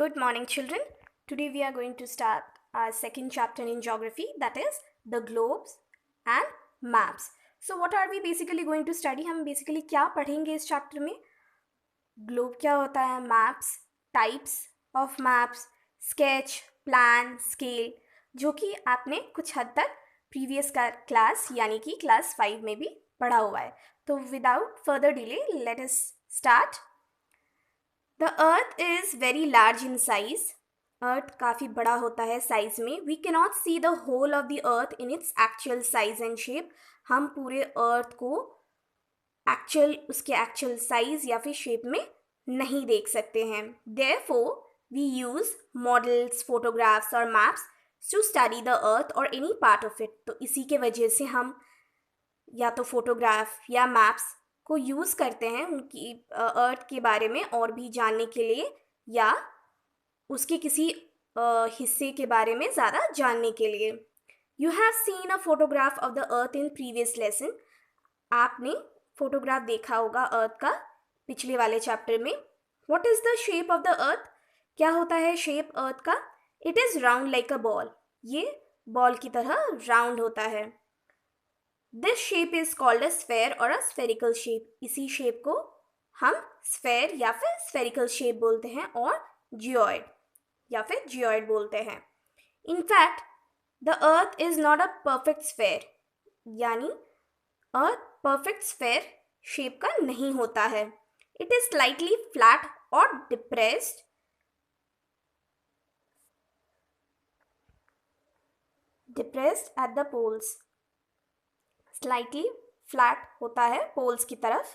Good morning, children. Today we are going to start our second chapter in geography, that is the globes and maps. So what are we basically going to study? हम basically क्या पढ़ेंगे इस chapter में? Globe क्या होता है, maps, types of maps, sketch, plan, scale, जो कि आपने कुछ हद तक प्रीवियस क्लास यानी कि क्लास 5 में भी पढ़ा हुआ है. तो without further delay let us start. The earth is very large in size. Earth काफ़ी बड़ा होता है साइज में. We cannot see the whole of the earth in its actual size and shape. हम पूरे अर्थ को उसके एक्चुअल साइज या फिर शेप में नहीं देख सकते हैं. Therefore we use models, photographs और maps to study the earth और एनी पार्ट ऑफ इट. तो इसी के वजह से हम या तो फोटोग्राफ या मैप्स को यूज़ करते हैं उनकी अर्थ के बारे में और भी जानने के लिए या उसके किसी हिस्से के बारे में ज़्यादा जानने के लिए. You have seen a photograph of the earth in previous lesson. आपने फोटोग्राफ देखा होगा अर्थ का पिछले वाले चैप्टर में. What is the shape of the अर्थ? क्या होता है शेप अर्थ का? It is round like a ball. ये बॉल की तरह राउंड होता है. This shape is called a sphere और अ स्फेरिकल शेप. इसी शेप को हम स्फेयर या फिर स्फेरिकल शेप बोलते हैं और जियोइड या फिर जियोइड बोलते हैं. In fact the earth is not a perfect sphere. यानी अर्थ परफेक्ट स्फेयर शेप का नहीं होता है. इट इज स्लाइटली फ्लैट और depressed at the poles. Slightly flat होता है पोल्स की तरफ.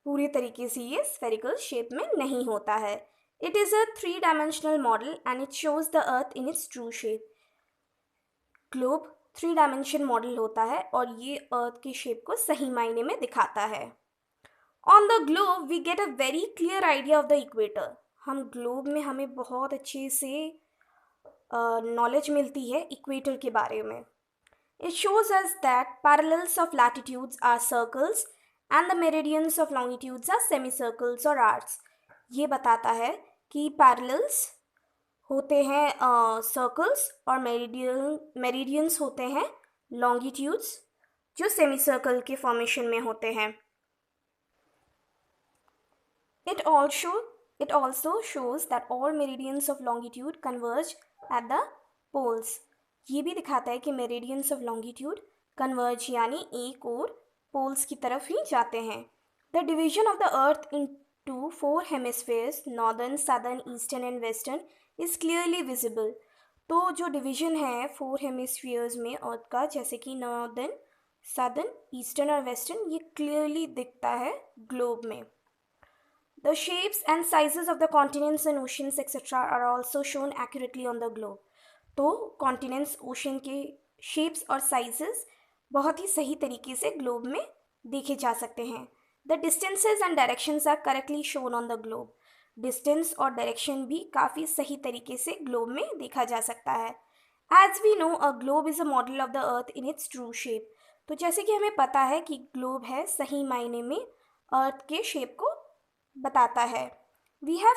पूरी तरीके से ये स्फेरिकल शेप में नहीं होता है. It is a 3-dimensional model and it shows the earth in its true shape. Globe 3 dimension model होता है और ये अर्थ की शेप को सही मायने में दिखाता है. On the globe we get a very clear idea of the equator. हम ग्लोब में हमें बहुत अच्छे से नॉलेज मिलती है इक्वेटर के बारे में. It shows us that parallels of latitudes are circles and the meridians of longitudes are semicircles or arcs. ये बताता है कि parallels होते हैं circles और meridians होते हैं longitudes जो semicircle के formation में होते हैं. It also shows that all meridians of longitude converge at the poles. ये भी दिखाता है कि मेरिडियंस ऑफ लॉन्गिट्यूड कन्वर्ज यानी एक और पोल्स की तरफ ही जाते हैं. The division of the earth into 4 hemispheres, northern, southern, eastern and western, is clearly visible. तो जो डिवीजन है 4 हेमिस्फीयर्स में अर्थ का, जैसे कि नॉर्दर्न, सदर्न, ईस्टर्न और वेस्टर्न, ये क्लियरली दिखता है ग्लोब में. The shapes and sizes of the continents and oceans etcetera are also shown accurately on the globe. तो कॉन्टिनेंट्स, ओशन के शेप्स और साइजेस बहुत ही सही तरीके से ग्लोब में देखे जा सकते हैं. The distances and directions are correctly shown on the globe. Distance और डायरेक्शन भी काफ़ी सही तरीके से ग्लोब में देखा जा सकता है. As we know a globe is a model of the earth in its true shape. तो जैसे कि हमें पता है कि ग्लोब है सही मायने में अर्थ के शेप को बताता है. We have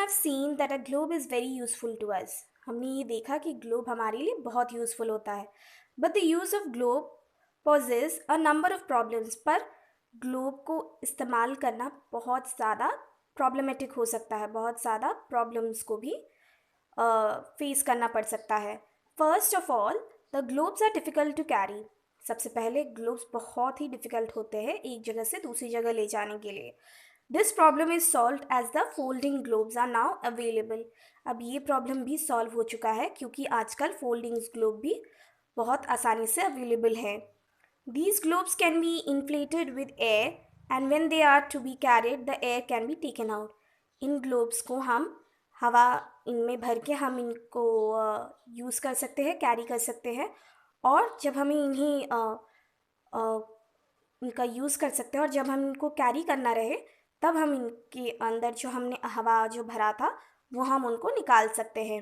seen that a globe is very useful to us. हमने ये देखा कि ग्लोब हमारे लिए बहुत यूज़फुल होता है. But the use of globe poses a number of problems. पर ग्लोब को इस्तेमाल करना बहुत ज़्यादा प्रॉब्लमेटिक हो सकता है. बहुत ज़्यादा प्रॉब्लम्स को भी फेस करना पड़ सकता है. First of all the globes are difficult to carry. सबसे पहले ग्लोब्स बहुत ही डिफ़िकल्ट होते हैं एक जगह से दूसरी जगह ले जाने के लिए. This problem is solve as the folding globes are now available. अब ये प्रॉब्लम भी सॉल्व हो चुका है क्योंकि आजकल फोल्डिंग ग्लोब भी बहुत आसानी से अवेलेबल है. These globes can be inflated with air and when they are to be carried the air can be taken out. इन ग्लोब्स को हम हवा इनमें भर के हम इनको यूज़ कर सकते हैं, कैरी कर सकते हैं. और जब हमें इनका यूज़ कर सकते हैं और जब हम इनको कैरी करना रहे तब हम इनके अंदर जो हमने हवा जो भरा था वो हम उनको निकाल सकते हैं.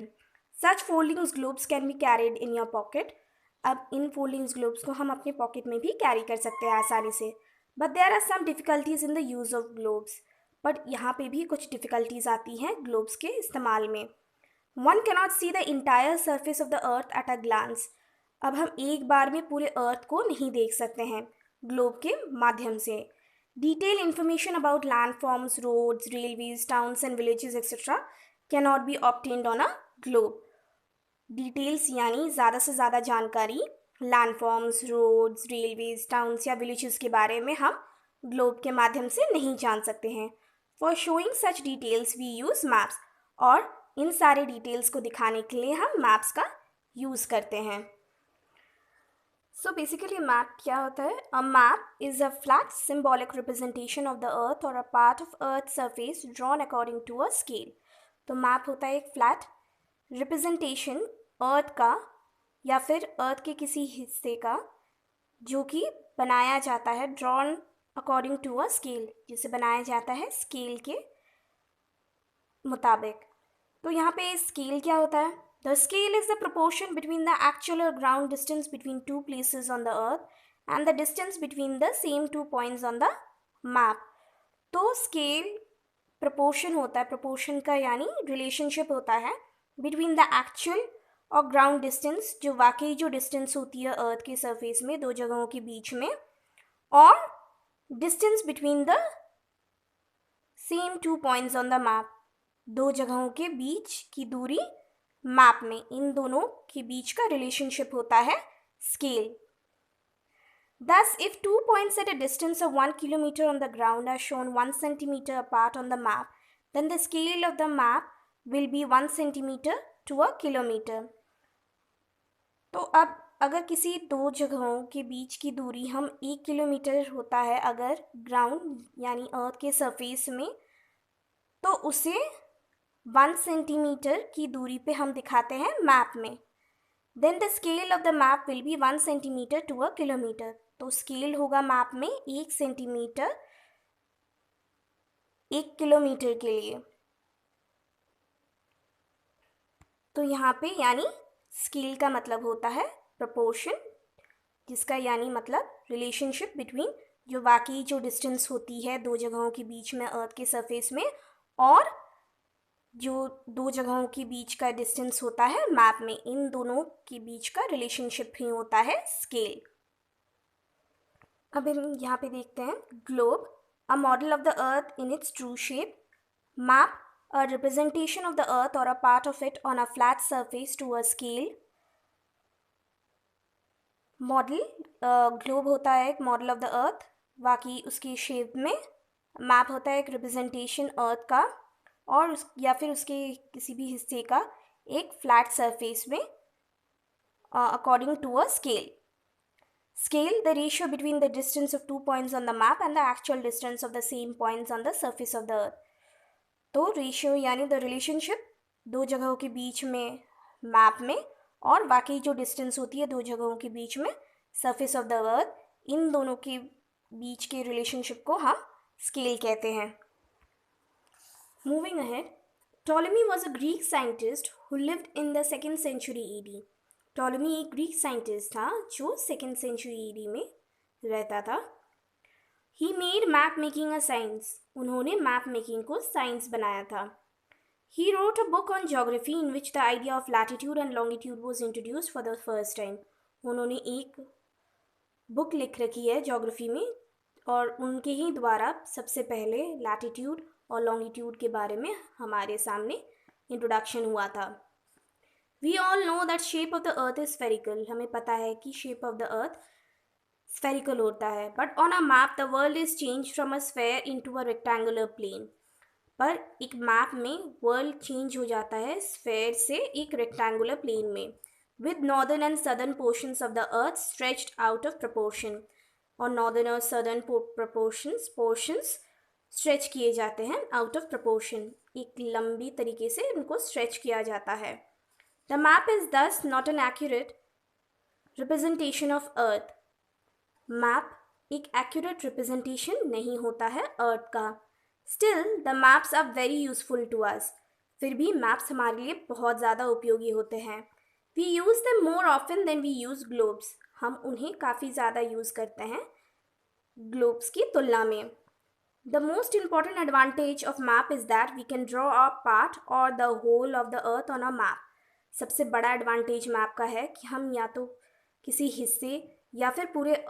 Such foldings globes can be carried in your pocket. अब इन फोल्डिंग्स ग्लोब्स को हम अपने पॉकेट में भी कैरी कर सकते हैं आसानी से. But there are some difficulties in the use of globes. But यहाँ पे भी कुछ डिफ़िकल्टीज आती हैं ग्लोब्स के इस्तेमाल में। One cannot see the entire surface of the earth at a glance. अब हम एक बार में पूरे अर्थ को नहीं देख सकते हैं ग्लोब के माध्यम से। Detail information about landforms, roads, railways, towns and villages etcetera can not be obtained on a globe. Details यानी ज़्यादा से ज़्यादा जानकारी लैंडफॉर्म्स, रोड्स, रेलवेज, टाउन्स या विलेजेस के बारे में हम ग्लोब के माध्यम से नहीं जान सकते हैं। For showing such details we use maps. और इन सारे डिटेल्स को दिखाने के लिए हम मैप्स का यूज़ करते हैं। सो बेसिकली मैप क्या होता है? A map is a flat symbolic representation of the earth और a part of earth surface drawn according to a scale. तो मैप होता है एक फ्लैट रिप्रेजेंटेशन अर्थ का या फिर अर्थ के किसी हिस्से का जो कि बनाया जाता है drawn according to a scale, जिसे बनाया जाता है स्केल के मुताबिक। तो यहाँ पे स्केल क्या होता है? The scale is the proportion between the actual or ground distance between two places on the earth and the distance between the same two points on the map। तो स्केल proportion होता है, proportion का यानी relationship होता है between the actual और ground distance, जो वाकई जो डिस्टेंस होती है अर्थ के सरफेस में दो जगहों के बीच में, और distance between the same two points on the map, दो जगहों के बीच की दूरी मैप में, इन दोनों के बीच का रिलेशनशिप होता है scale. Thus, if 2 points at a distance of 1 kilometer on the ground are shown 1 centimeter apart on the map, then the scale of the map will be 1 centimeter to a kilometer। तो अब अगर किसी दो जगहों के बीच की दूरी हम 1 किलोमीटर होता है अगर ग्राउंड यानी अर्थ के सरफेस में, तो उसे 1 सेंटीमीटर की दूरी पे हम दिखाते हैं मैप में। Then the scale of the map will be 1 centimetre to a kilometre. तो स्केल होगा मैप में 1 सेंटीमीटर 1 किलोमीटर के लिए। तो यहाँ पे यानी स्केल का मतलब होता है प्रपोर्शन, जिसका यानी मतलब रिलेशनशिप बिटवीन जो वाकई जो डिस्टेंस होती है दो जगहों के बीच में अर्थ के सरफेस में, और जो दो जगहों के बीच का डिस्टेंस होता है मैप में, इन दोनों के बीच का रिलेशनशिप ही होता है स्केल। अब हम यहाँ पे देखते हैं globe, a model of the earth in its true shape, map a representation of the earth और a part of it on a flat surface to a scale. Model globe होता है एक मॉडल ऑफ द अर्थ, बाकी उसकी shape में। Map होता है एक रिप्रेजेंटेशन अर्थ का और या फिर उसके किसी भी हिस्से का एक फ्लैट सरफेस में according to a scale. Scale, the ratio between the distance of 2 points on the map and the actual distance of the same points on the surface of the earth। तो ratio यानी the relationship दो जगहों के बीच में map में और बाकी जो डिस्टेंस होती है दो जगहों के बीच में सरफेस ऑफ द अर्थ, इन दोनों के बीच के रिलेशनशिप को हम स्केल कहते हैं। Moving ahead, Ptolemy was a Greek scientist who lived in the 2nd century AD। Ptolemy एक ग्रीक साइंटिस्ट था जो 2nd century AD में रहता था। He made map making a science. उन्होंने मैप मेकिंग को साइंस बनाया था। He wrote a book on geography in which the idea of latitude and longitude was introduced for the first time. उन्होंने एक book लिख रखी है ज्योग्राफी में और उनके ही द्वारा सबसे पहले लैटिट्यूड और लॉन्गिट्यूड के बारे में हमारे सामने इंट्रोडक्शन हुआ था। We all know that shape of the earth is spherical। हमें पता है कि shape of the earth spherical होता है। But on a map the world is changed from a sphere into a rectangular plane। पर एक मैप में world change हो जाता है स्फेयर से एक रेक्टेंगुलर प्लेन में, with northern and southern portions of the earth stretched out of proportion। और northern और southern portions stretch किए जाते हैं out of proportion। एक लंबी तरीके से उनको stretch किया जाता है। The map is thus not an accurate representation of Earth। Map एक accurate representation नहीं होता है Earth का। Still, the maps are very useful to us। फिर भी maps हमारे लिए बहुत ज़्यादा उपयोगी होते हैं। We use them more often than we use globes। हम उन्हें काफ़ी ज़्यादा यूज़ करते हैं ग्लोब्स की तुलना में। The most important advantage of map is that we can draw a part or the whole of the earth on a map. सबसे बड़ा एडवांटेज मैप का है कि हम या तो किसी हिस्से या फिर पूरे